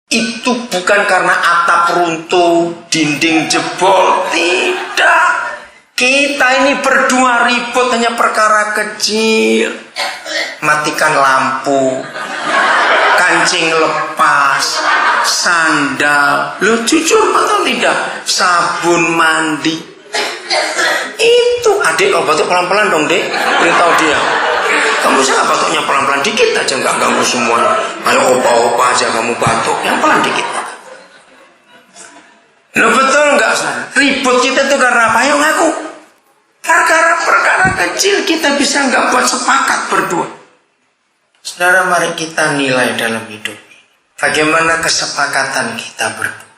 Itu bukan karena atap runtuh, dinding jebol, tidak. Kita ini berdua ribut hanya perkara kecil. Matikan lampu, kancing lepas, sandal. Lu jujur atau tidak? Sabun mandi. Itu adik, kalau batuk pelan-pelan dong dek. Beritahu dia. Kamu jangan batuknya pelan-pelan dikit aja, nggak ganggu semuanya. Ayo opa-opa aja kamu batuk, yang pelan dikit. Lo betul nggak? Ribut kita itu karena apa? Ayo ngaku. Perkara kecil kita bisa nggak buat sepakat berdua. Saudara, mari kita nilai dalam hidup ini. Bagaimana kesepakatan kita berdua,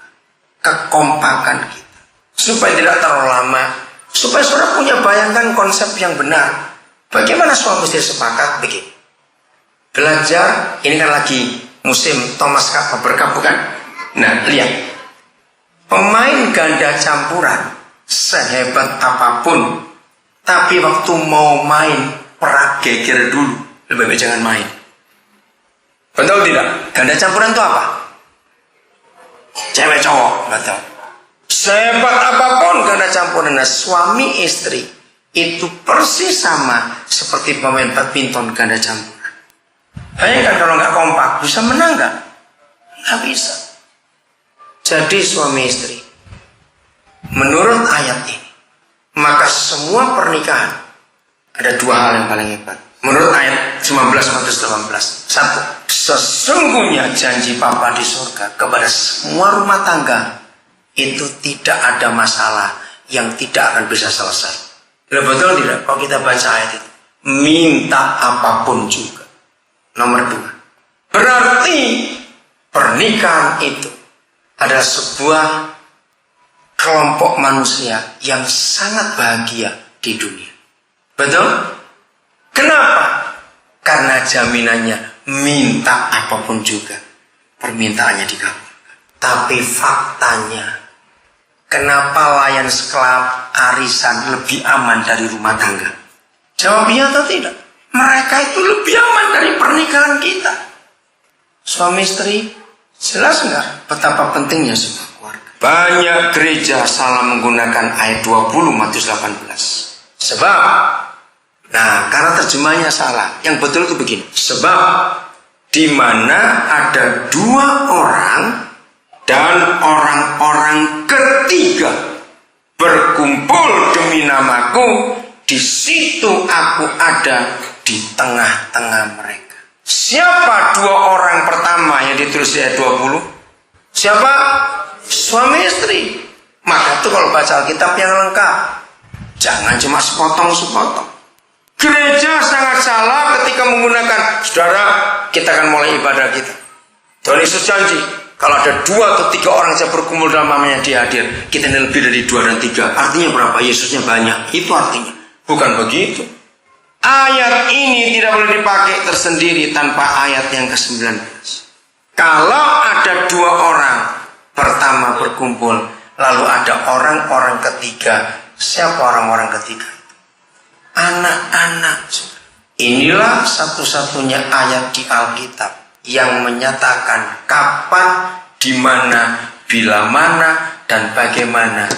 kekompakan kita, supaya tidak terlalu lama, supaya saudara punya bayangkan konsep yang benar. Bagaimana suami istri sepakat begini? Belajar, ini kan lagi musim Thomas Cup berkah bukan? Nah, lihat. Pemain ganda campuran sehebat apapun, tapi waktu mau main perak geger dulu. Lebih baik jangan main. Betul tidak? Ganda campuran itu apa? Cewek cowok, nggak tahu. Sehebat apapun ganda campuran, nah, suami istri itu persis sama seperti pemain badminton ganda campuran. Bayangkan kalau nggak kompak, bisa menang nggak? Nggak bisa. Jadi suami istri, menurut ayat ini, maka semua pernikahan ada dua hal yang paling hebat. Menurut ayat 19-18, satu, sesungguhnya janji Bapa di surga kepada semua rumah tangga itu tidak ada masalah yang tidak akan bisa selesai. Betul tidak? Kalau kita baca ayat itu, minta apapun juga. Nomor dua, berarti pernikahan itu adalah sebuah kelompok manusia yang sangat bahagia di dunia. Betul? Kenapa? Karena jaminannya minta apapun juga, permintaannya dikabulkan. Tapi faktanya, kenapa layan sekelap arisan lebih aman dari rumah tangga? Jawab iya atau tidak? Mereka itu lebih aman dari pernikahan kita. Suami istri, jelas nggak betapa pentingnya sebuah keluarga? Banyak gereja salah menggunakan ayat 20 Matius 18. Sebab, nah karena terjemahnya salah. Yang betul itu begini. Sebab, di mana ada dua orang dan orang-orang ketiga berkumpul demi namaku, di situ aku ada di tengah-tengah mereka. Siapa dua orang pertama yang ditulis di ayat 20? Siapa? Suami istri. Maka itu kalau baca Alkitab yang lengkap, jangan cuma sepotong-sepotong. Gereja sangat salah ketika menggunakan, saudara, kita akan mulai ibadah kita. Tuhan Yesus janji, kalau ada 2 atau 3 orang yang berkumpul dalam namanya dia hadir. Kita ini lebih dari 2 dan 3. Artinya berapa? Yesusnya banyak. Itu artinya. Bukan begitu. Ayat ini tidak boleh dipakai tersendiri tanpa ayat yang ke-19. Kalau ada 2 orang pertama berkumpul, lalu ada orang-orang ketiga. Siapa orang-orang ketiga? Anak-anak. Inilah satu-satunya ayat di Alkitab yang menyatakan kapan, di mana, bila mana, dan bagaimana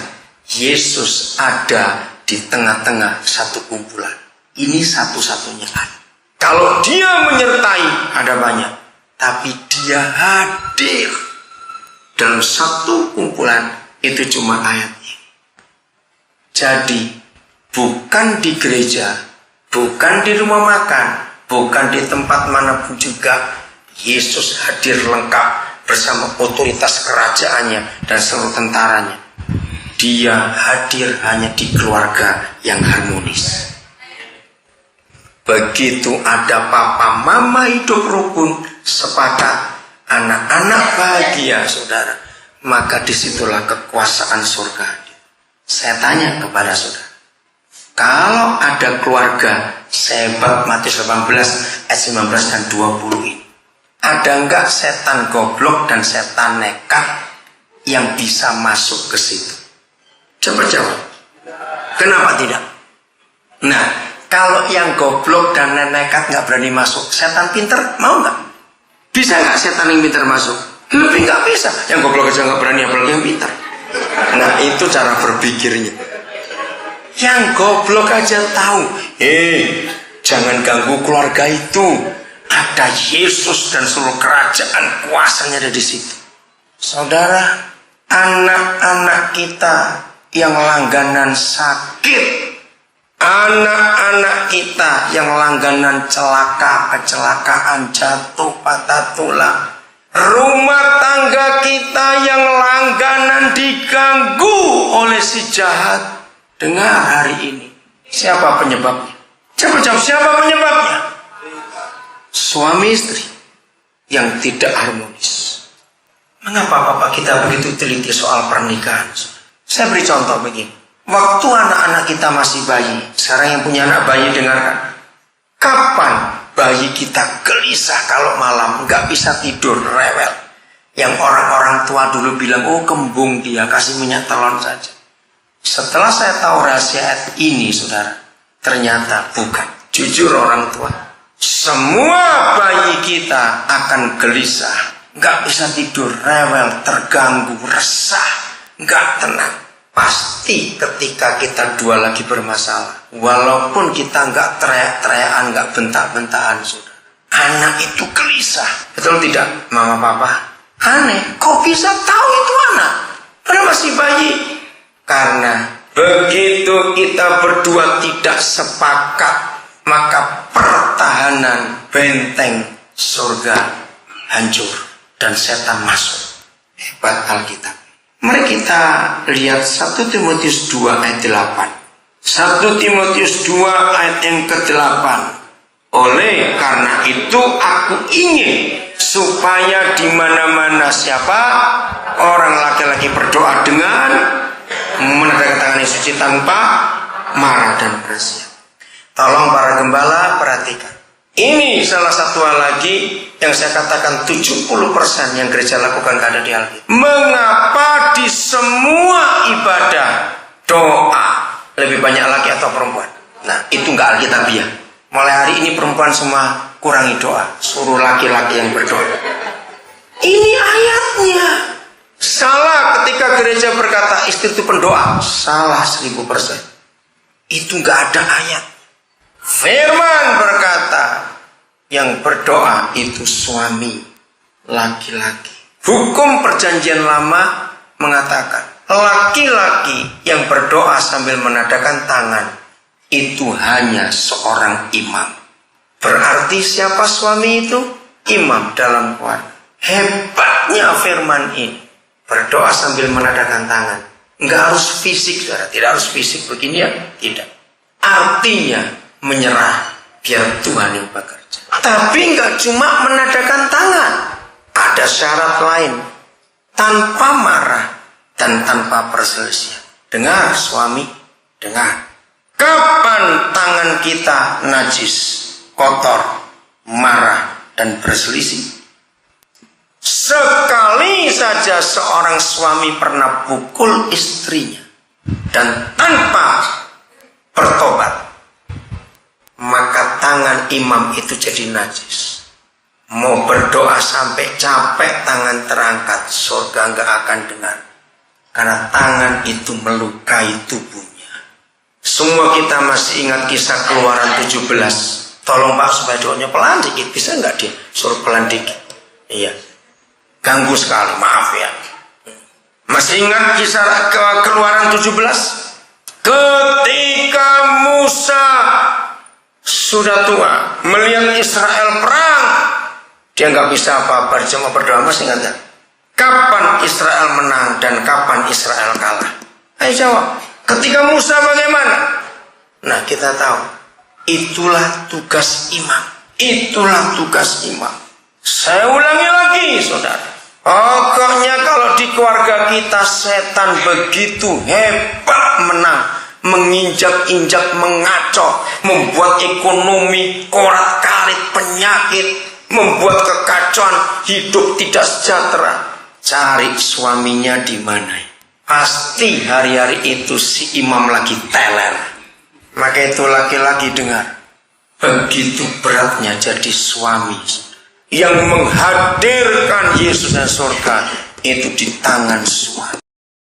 Yesus ada di tengah-tengah satu kumpulan. Ini satu-satunya ayat. Kalau dia menyertai, ada banyak. Tapi dia hadir dalam satu kumpulan, itu cuma ayat ini. Jadi, bukan di gereja, bukan di rumah makan, bukan di tempat manapun juga, Yesus hadir lengkap bersama otoritas kerajaannya dan seluruh tentaranya. Dia hadir hanya di keluarga yang harmonis. Begitu ada papa mama hidup rukun, sepakat, anak-anak bahagia, saudara, maka disitulah kekuasaan surga. Saya tanya kepada saudara, kalau ada keluarga sehebat Matius 18 ayat 19 dan 20 ini, ada enggak setan goblok dan setan nekat yang bisa masuk ke situ? Coba jawab. Kenapa tidak? Nah, kalau yang goblok dan nekat nggak berani masuk, setan pinter mau nggak? Bisa nggak setan yang pinter masuk? Lebih nggak bisa. Yang goblok aja nggak berani, apalagi yang pintar. Nah, itu cara berpikirnya. Yang goblok aja tahu, jangan ganggu keluarga itu. Ada Yesus dan seluruh kerajaan kuasanya ada di situ. Saudara, anak-anak kita yang langganan sakit, anak-anak kita yang langganan kecelakaan, jatuh, patah tulang, rumah tangga kita yang langganan diganggu oleh si jahat. Dengar hari ini, siapa penyebabnya? Siapa penyebabnya? Suami istri yang tidak harmonis. Mengapa Bapak kita begitu teliti soal pernikahan? Saya beri contoh begini. Waktu anak-anak kita masih bayi, sekarang yang punya anak bayi dengarkan. Kapan bayi kita gelisah kalau malam nggak bisa tidur, rewel? Yang orang-orang tua dulu bilang, oh kembung dia, kasih minyak telon saja. Setelah saya tahu rahasia ini, saudara, ternyata bukan. Jujur orang tua, semua bayi kita akan gelisah, nggak bisa tidur, rewel, terganggu, resah, nggak tenang. Pasti ketika kita dua lagi bermasalah, walaupun kita nggak teriak-teriakan, nggak bentak-bentakan, saudara, anak itu gelisah. Betul tidak, mama papa? Aneh, kok bisa tahu itu anak? Padahal masih bayi. Karena begitu kita berdua tidak sepakat, maka pertahanan benteng surga hancur dan setan masuk. Hebat Alkitab. Mari kita lihat 1 Timotius 2 ayat 8. 1 Timotius 2 ayat yang ke-8. Oleh karena itu aku ingin supaya di mana-mana siapa orang laki-laki berdoa dengan menadahkan tangan yang suci tanpa marah dan bersiap. Tolong para gembala perhatikan. Ini salah satu hal lagi yang saya katakan 70% yang gereja lakukan ada di Alkitab. Mengapa di semua ibadah doa lebih banyak laki atau perempuan? Nah, itu nggak Alkitabiah. Mulai hari ini perempuan semua kurangi doa, suruh laki-laki yang berdoa. Ini ayatnya. Salah ketika gereja berkata istri itu pendoa. Salah 1000%. Itu nggak ada ayat. Firman berkata yang berdoa itu suami laki-laki. Hukum perjanjian lama mengatakan laki-laki yang berdoa sambil menadahkan tangan itu hanya seorang imam. Berarti siapa suami itu? Imam dalam keluarga. Hebatnya firman ini. Berdoa sambil menadahkan tangan. Enggak harus fisik, saudara. Tidak harus fisik begini ya. Tidak. Artinya menyerah biar Tuhan yang bekerja. Tapi enggak cuma menadahkan tangan. Ada syarat lain. Tanpa marah dan tanpa perselisihan. Dengar suami, dengar. Kapan tangan kita najis, kotor, marah dan berselisih? Sekali saja seorang suami pernah pukul istrinya dan tanpa bertobat, maka tangan imam itu jadi najis. Mau berdoa sampai capek tangan terangkat, surga nggak akan dengar. Karena tangan itu melukai tubuhnya. Semua kita masih ingat kisah Keluaran 17. Tolong Pak supaya doanya pelan dikit, bisa nggak dia? Suruh pelan dikit. Iya. Ganggu sekali, maaf ya. Masih ingat kisah Keluaran 17? Ketika Musa sudah tua, melihat Israel perang, dia nggak bisa apa-apa, cuma berdoa. Masih ingat nggak? Kapan Israel menang dan kapan Israel kalah? Ayo jawab. Ketika Musa bagaimana? Nah, kita tahu. Itulah tugas imam. Itulah tugas imam. Saya ulangi lagi, saudara. Pokoknya kalau di keluarga kita setan begitu hebat menang, menginjak-injak, mengacau, membuat ekonomi korat-karit, penyakit, membuat kekacauan, hidup tidak sejahtera. Cari suaminya di mana? Pasti hari-hari itu si imam lagi teler. Maka itu laki-laki dengar. Begitu beratnya jadi suami yang menghadirkan Yesus dan surga itu di tangan suami.